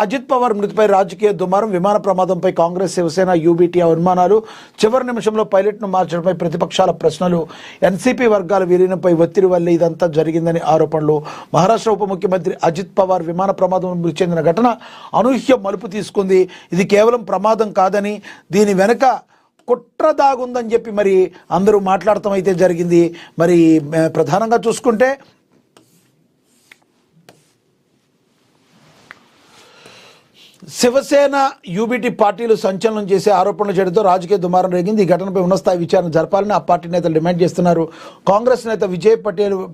అజిత్ పవార్ మృతిపై రాజకీయ దుమారం, విమాన ప్రమాదంపై కాంగ్రెస్ శివసేన యూబీటీ అనుమానాలు, చివరి నిమిషంలో పైలట్ను మార్చడంపై ప్రతిపక్షాల ప్రశ్నలు, ఎన్సీపీ వర్గాల విలీనంపై ఒత్తిడి వల్లే ఇదంతా జరిగిందని ఆరోపణలు. మహారాష్ట్ర ఉప ముఖ్యమంత్రి అజిత్ పవార్ విమాన ప్రమాదం మృతి చెందిన ఘటన అనూహ్య మలుపు తీసుకుంది. ఇది కేవలం ప్రమాదం కాదని, దీని వెనుక కుట్ర దాగుందని చెప్పి మరి అందరూ మాట్లాడటం అయితే జరిగింది. మరి ప్రధానంగా చూసుకుంటే శివసేన యూబీటీ పార్టీలు సంచలనం చేసే ఆరోపణలు చేయడంతో రాజకీయ దుమారం రేగింది. ఈ ఘటనపై ఉన్నతస్థాయి విచారణ జరపాలని ఆ పార్టీ నేతలు డిమాండ్ చేస్తున్నారు. కాంగ్రెస్ నేత విజయ్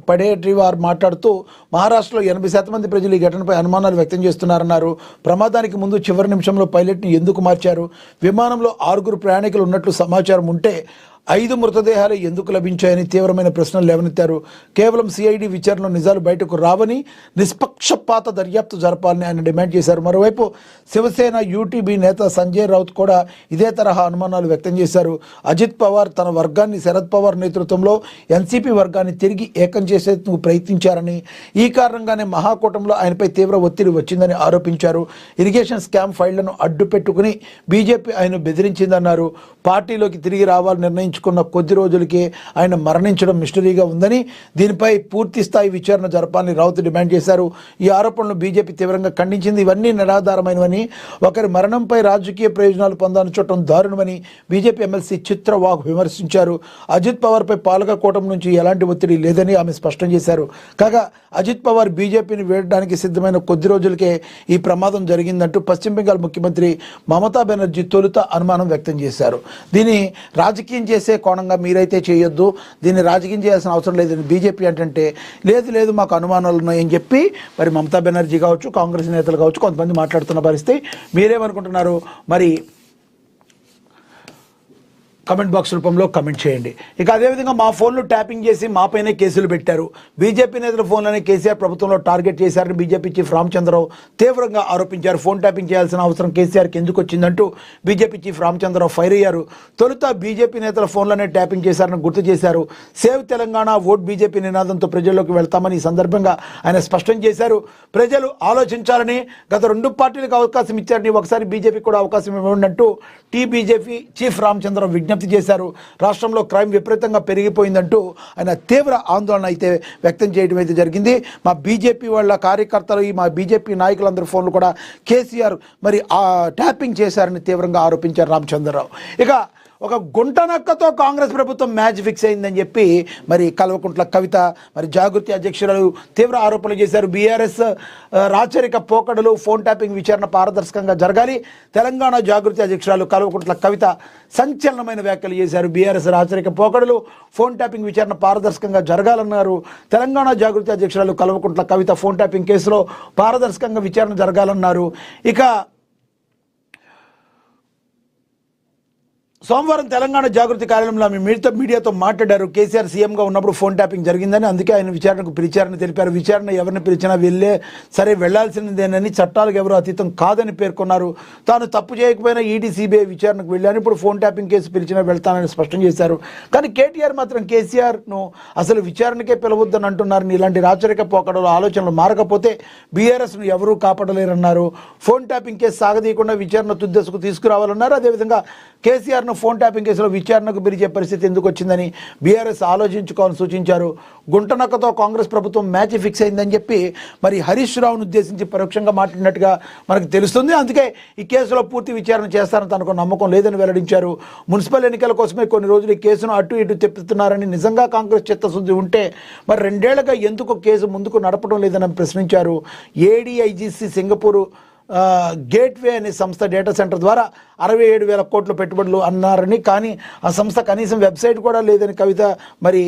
పడేటివార్ మాట్లాడుతూ మహారాష్ట్రలో 80% మంది ప్రజలు ఈ ఘటనపై అనుమానాలు వ్యక్తం చేస్తున్నారన్నారు. ప్రమాదానికి ముందు చివరి నిమిషంలో పైలట్ని ఎందుకు మార్చారు? విమానంలో 6 ప్రయాణికులు ఉన్నట్లు సమాచారం ఉంటే 5 మృతదేహాలు ఎందుకు లభించాయని తీవ్రమైన ప్రశ్నలు లేవనెత్తారు. కేవలం సిఐడి విచారణలో నిజాలు బయటకు రావని, నిష్పక్షపాత దర్యాప్తు జరపాలని ఆయన డిమాండ్ చేశారు. మరోవైపు శివసేన యూటీబీ నేత సంజయ్ రౌత్ కూడా ఇదే తరహా అనుమానాలు వ్యక్తం చేశారు. అజిత్ పవార్ తన వర్గాన్ని శరద్ పవార్ నేతృత్వంలో ఎన్సీపీ వర్గాన్ని తిరిగి ఏకం చేసేందుకు ప్రయత్నించారని, ఈ కారణంగానే మహాకూటంలో ఆయనపై తీవ్ర ఒత్తిడి వచ్చిందని ఆరోపించారు. ఇరిగేషన్ స్కామ్ ఫైళ్లను అడ్డు పెట్టుకుని బీజేపీ ఆయన బెదిరించిందన్నారు. పార్టీలోకి తిరిగి రావాలని నిర్ణయించుకున్న కొద్ది రోజులకే ఆయన మరణించడం మిస్టరీగా ఉందని, దీనిపై పూర్తి స్థాయి విచారణ జరపాలని రౌత్ డిమాండ్ చేశారు. ఈ ఆరోపణలను బీజేపీ తీవ్రంగా ఖండించింది. ఇవన్నీ నిరాధారమైనవని, ఒకరి మరణంపై రాజకీయ ప్రయోజనాలు పొందాలని చూడటం దారుణమని బీజేపీ ఎమ్మెల్సీ చిత్రవాగ్ విమర్శించారు. అజిత్ పవార్పై పాలక కూటమి నుంచి ఎలాంటి ఒత్తిడి లేదని ఆమె స్పష్టం చేశారు. కాగా అజిత్ పవార్ బీజేపీని వీడడానికి సిద్ధమైన కొద్ది రోజులకే ఈ ప్రమాదం జరిగిందంటూ పశ్చిమ బెంగాల్ ముఖ్యమంత్రి మమతా బెనర్జీ తొలుత అనుమానం వ్యక్తం చేశారు. దీన్ని రాజకీయం చేసే కోణంగా మీరైతే చేయొద్దు, దీన్ని రాజకీయం చేయాల్సిన అవసరం లేదని బీజేపీ అంటే లేదు మాకు అనుమానాలు ఉన్నాయని చెప్పి మరి మమతా బెనర్జీ కావచ్చు, కాంగ్రెస్ నేతలు కావచ్చు కొంతమంది మాట్లాడుతున్న పరిస్థితి. మీరేమనుకుంటున్నారు? మరి కమెంట్ బాక్స్ రూపంలో కమెంట్ చేయండి. ఇక అదేవిధంగా మా ఫోన్లు ట్యాపింగ్ చేసి మాపైనే కేసులు పెట్టారు. బీజేపీ నేతల ఫోన్లని కేసీఆర్ ప్రభుత్వంలో టార్గెట్ చేశారని బీజేపీ చీఫ్ రామచంద్రరావు తీవ్రంగా ఆరోపించారు. ఫోన్ ట్యాపింగ్ చేయాల్సిన అవసరం కేసీఆర్కి ఎందుకు వచ్చిందంటూ బీజేపీ చీఫ్ రామచంద్రరావు ఫైర్ అయ్యారు. తొలుత బీజేపీ నేతల ఫోన్లనే ట్యాపింగ్ చేశారని గుర్తు చేశారు. సేవ్ తెలంగాణ, ఓట్ బీజేపీ నినాదంతో ప్రజల్లోకి వెళ్తామని ఈ సందర్భంగా ఆయన స్పష్టం చేశారు. ప్రజలు ఆలోచించాలని, గత 2 పార్టీలకు అవకాశం ఇచ్చారని ఒకసారి బీజేపీ కూడా అవకాశం ఇవ్వండి అంటూ బీజేపీ చీఫ్ రామచంద్రరావు విజ్ఞప్తి చేశారు. రాష్ట్రంలో క్రైమ్ విపరీతంగా పెరిగిపోయిందంటూ ఆయన తీవ్ర ఆందోళన అయితే వ్యక్తం చేయడం అయితే జరిగింది. మా బీజేపీ వాళ్ళ కార్యకర్తలు, మా బీజేపీ నాయకులందరి ఫోన్లు కూడా కేసీఆర్ మరి ట్యాపింగ్ చేశారని తీవ్రంగా ఆరోపించారు రామచంద్రరావు. ఇక ఒక గుంటనక్కతో కాంగ్రెస్ ప్రభుత్వం మ్యాచ్ ఫిక్స్ అయిందని చెప్పి మరి కల్వకుంట్ల కవిత మరి జాగృతి అధ్యక్షురాలు తీవ్ర ఆరోపణలు చేశారు. బీఆర్ఎస్ రాచరిక పోకడలు, ఫోన్ ట్యాపింగ్ విచారణ పారదర్శకంగా జరగాలి. తెలంగాణ జాగృతి అధ్యక్షురాలు కల్వకుంట్ల కవిత సంచలనమైన వ్యాఖ్యలు చేశారు. బీఆర్ఎస్ రాచరిక పోకడలు, ఫోన్ ట్యాపింగ్ విచారణ పారదర్శకంగా జరగాలన్నారు. తెలంగాణ జాగృతి అధ్యక్షురాలు కల్వకుంట్ల కవిత ఫోన్ ట్యాపింగ్ కేసులో పారదర్శకంగా విచారణ జరగాలన్నారు. ఇక సోమవారం తెలంగాణ జాగృతి కార్యాలయంలో ఆమె మీడియాతో మాట్లాడారు. కేసీఆర్ సీఎంగా ఉన్నప్పుడు ఫోన్ ట్యాపింగ్ జరిగిందని, అందుకే ఆయన విచారణకు పిలిచారని తెలిపారు. విచారణ ఎవరిని పిలిచినా వెళ్లాల్సిందేనని, చట్టాలకు ఎవరు అతీతం కాదని పేర్కొన్నారు. తాను తప్పు చేయకపోయినా ఈడీ, సిబిఐ విచారణకు వెళ్ళాను, ఇప్పుడు ఫోన్ ట్యాపింగ్ కేసు పిలిచినా వెళ్తానని స్పష్టం చేశారు. కానీ కేటీఆర్ మాత్రం కేసీఆర్ను అసలు విచారణకే పిలవద్దని అంటున్నారని, ఇలాంటి రాచరిక పోకడలు ఆలోచనలు మారకపోతే బీఆర్ఎస్ను ఎవరూ కాపాడలేరన్నారు. ఫోన్ ట్యాపింగ్ కేసు సాగదీయకుండా విచారణ తుద్దెసుకు తీసుకురావాలన్నారు. అదేవిధంగా కేసీఆర్ను ఫోన్ ట్యాపింగ్ కేసులో విచారణకు పిలిచే పరిస్థితి ఎందుకు వచ్చిందని బీఆర్ఎస్ ఆలోచించుకోవాలని సూచించారు. గుంటనక్కతో కాంగ్రెస్ ప్రభుత్వం మ్యాచ్ ఫిక్స్ అయిందని చెప్పి మరి హరీష్ రావును ఉద్దేశించి పరోక్షంగా మాట్లాడినట్టుగా మనకు తెలుస్తుంది. అందుకే ఈ కేసులో పూర్తి విచారణ చేస్తారని తనకు నమ్మకం లేదని వెల్లడించారు. మున్సిపల్ ఎన్నికల కోసమే కొన్ని రోజులు ఈ కేసును అటు ఇటు తిప్పుతున్నారని, నిజంగా కాంగ్రెస్ చిత్తశుద్ధి ఉంటే మరి 2 ఏళ్లుగా ఎందుకు కేసు ముందుకు నడపడం లేదని ప్రశ్నించారు. ఏడీఐజీసీ సింగపూర్ గేట్వే అనే సంస్థ డేటా సెంటర్ ద్వారా 67,000 కోట్ల పెట్టుబడులు అన్నారని, కానీ ఆ సంస్థ కనీసం వెబ్సైట్ కూడా లేదని కవిత మరి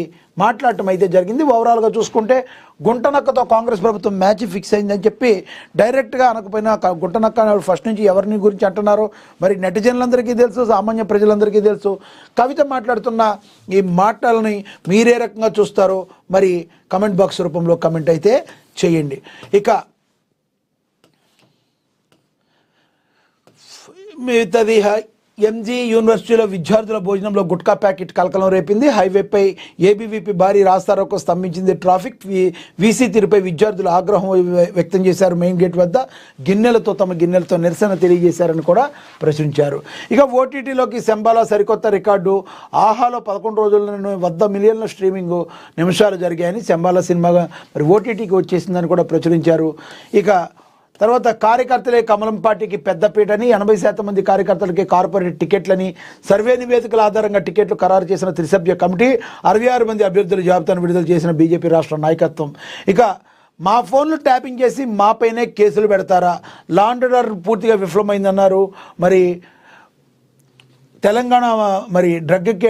మాట్లాడటం అయితే జరిగింది. ఓవరాల్గా చూసుకుంటే గుంటనక్కతో కాంగ్రెస్ ప్రభుత్వం మ్యాచ్ ఫిక్స్ అయిందని చెప్పి డైరెక్ట్గా అనకపోయినా గుంటనక్క ఫస్ట్ నుంచి ఎవరిని గురించి అంటున్నారో మరి నెటిజన్లందరికీ తెలుసు, సామాన్య ప్రజలందరికీ తెలుసు. కవిత మాట్లాడుతున్న ఈ మాటలని మీరే రకంగా చూస్తారో మరి కమెంట్ బాక్స్ రూపంలో కమెంట్ అయితే చేయండి. ఇక మిగతాది ఎంజీ యూనివర్సిటీలో విద్యార్థుల భోజనంలో గుట్కా ప్యాకెట్ కలకలం రేపింది. హైవేపై ఏబీవీపీ భారీ రాస్తారోకో స్తంభించింది ట్రాఫిక్. వీసీ తీరుపై విద్యార్థులు ఆగ్రహం వ్యక్తం చేశారు. మెయిన్ గేట్ వద్ద తమ గిన్నెలతో నిరసన తెలియజేశారని కూడా ప్రశ్నించారు. ఇక ఓటీటీలోకి శంబాలా సరికొత్త రికార్డు. ఆహాలో 11 రోజుల వద్ద మిలియన్ల స్ట్రీమింగ్ నిమిషాలు జరిగాయని శంబాలా సినిమాగా మరి ఓటీటీకి వచ్చేసిందని కూడా ప్రచురించారు. ఇక తర్వాత కార్యకర్తలే కమలం పార్టీకి పెద్దపీటని, 80% మంది కార్యకర్తలకి కార్పొరేట్ టికెట్లని, సర్వే నివేదికల ఆధారంగా టికెట్లు ఖరారు చేసిన త్రిసభ్య కమిటీ, 66 మంది అభ్యర్థుల జాబితాను విడుదల చేసిన బీజేపీ రాష్ట్ర నాయకత్వం. ఇక మా ఫోన్లు ట్యాపింగ్ చేసి మాపైనే కేసులు పెడతారా, లా అండ్ ఆర్డర్ పూర్తిగా విఫలమైందన్నారు. మరి తెలంగాణ మరి డ్రగ్కి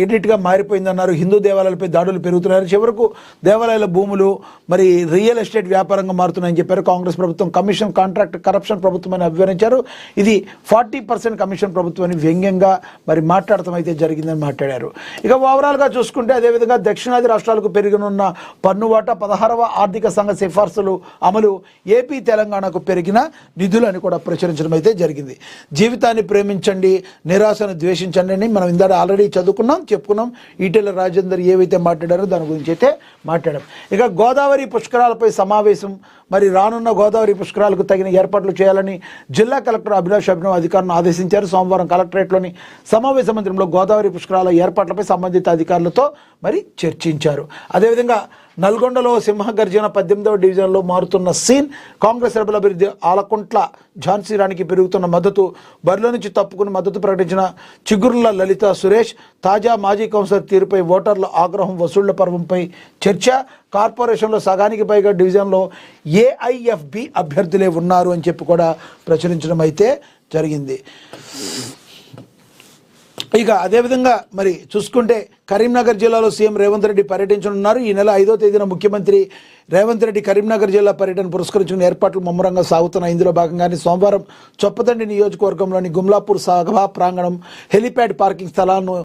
ఎడిట్గా మారిపోయిందన్నారు. హిందూ దేవాలయాలపై దాడులు పెరుగుతున్నారు. చివరకు దేవాలయాల భూములు మరి రియల్ ఎస్టేట్ వ్యాపారంగా మారుతున్నాయని చెప్పారు. కాంగ్రెస్ ప్రభుత్వం కమిషన్ కాంట్రాక్ట్ కరప్షన్ ప్రభుత్వం అని అభివర్ణించారు. ఇది 40% కమిషన్ ప్రభుత్వం అని వ్యంగ్యంగా మరి మాట్లాడటం అయితే జరిగిందని మాట్లాడారు. ఇక ఓవరాల్గా చూసుకుంటే అదేవిధంగా దక్షిణాది రాష్ట్రాలకు పెరిగినున్న పన్ను వాటా, 16వ ఆర్థిక సంఘ సిఫార్సులు అమలు, ఏపీ తెలంగాణకు పెరిగిన నిధులు అని కూడా ప్రచురించడం అయితే జరిగింది. జీవితాన్ని ప్రేమించండి, నిరాశ ద్వేషించండి అని మనం ఇందాక ఆల్రెడీ చెప్పుకున్నాం. ఈటెల రాజేందర్ ఏవైతే మాట్లాడారో దాని గురించి అయితే మాట్లాడాం. ఇక గోదావరి పుష్కరాలపై సమావేశం. మరి రానున్న గోదావరి పుష్కరాలకు తగిన ఏర్పాట్లు చేయాలని జిల్లా కలెక్టర్ అభిలాష్ అభినవ్ అధికారులను ఆదేశించారు. సోమవారం కలెక్టరేట్లోని సమావేశ మందిరంలో గోదావరి పుష్కరాల ఏర్పాట్లపై సంబంధిత అధికారులతో మరి చర్చించారు. అదేవిధంగా నల్గొండలో సింహగర్జన 18వ డివిజన్లో మారుతున్న సీన్. కాంగ్రెస్ రెబల్ అభ్యర్థి ఆలకుంట్ల ఝాన్సీ రాణికి పెరుగుతున్న మద్దతు. బరిలో నుంచి తప్పుకుని మద్దతు ప్రకటించిన చిగుర్ల లలిత సురేష్. తాజా మాజీ కౌన్సిలర్ తీరుపై ఓటర్ల ఆగ్రహం, వసూళ్ల పర్వంపై చర్చ. కార్పొరేషన్లో సగానికి పైగా డివిజన్లో ఏఐఎఫ్బి అభ్యర్థులే ఉన్నారు అని చెప్పి కూడా ప్రచురించడం అయితే జరిగింది. ఇక అదేవిధంగా మరి చూసుకుంటే కరీంనగర్ జిల్లాలో సీఎం రేవంత్ రెడ్డి పర్యటించనున్నారు. ఈ నెల 5వ తేదీన ముఖ్యమంత్రి రేవంత్ రెడ్డి కరీంనగర్ జిల్లా పర్యటన పురస్కరించుకున్న ఏర్పాట్లు ముమ్మరంగా సాగుతున్నాయి. ఇందులో భాగంగానే సోమవారం చొప్పదండి నియోజకవర్గంలోని గుమ్లాపూర్ సభా ప్రాంగణం, హెలిప్యాడ్ పార్కింగ్ స్థలాలను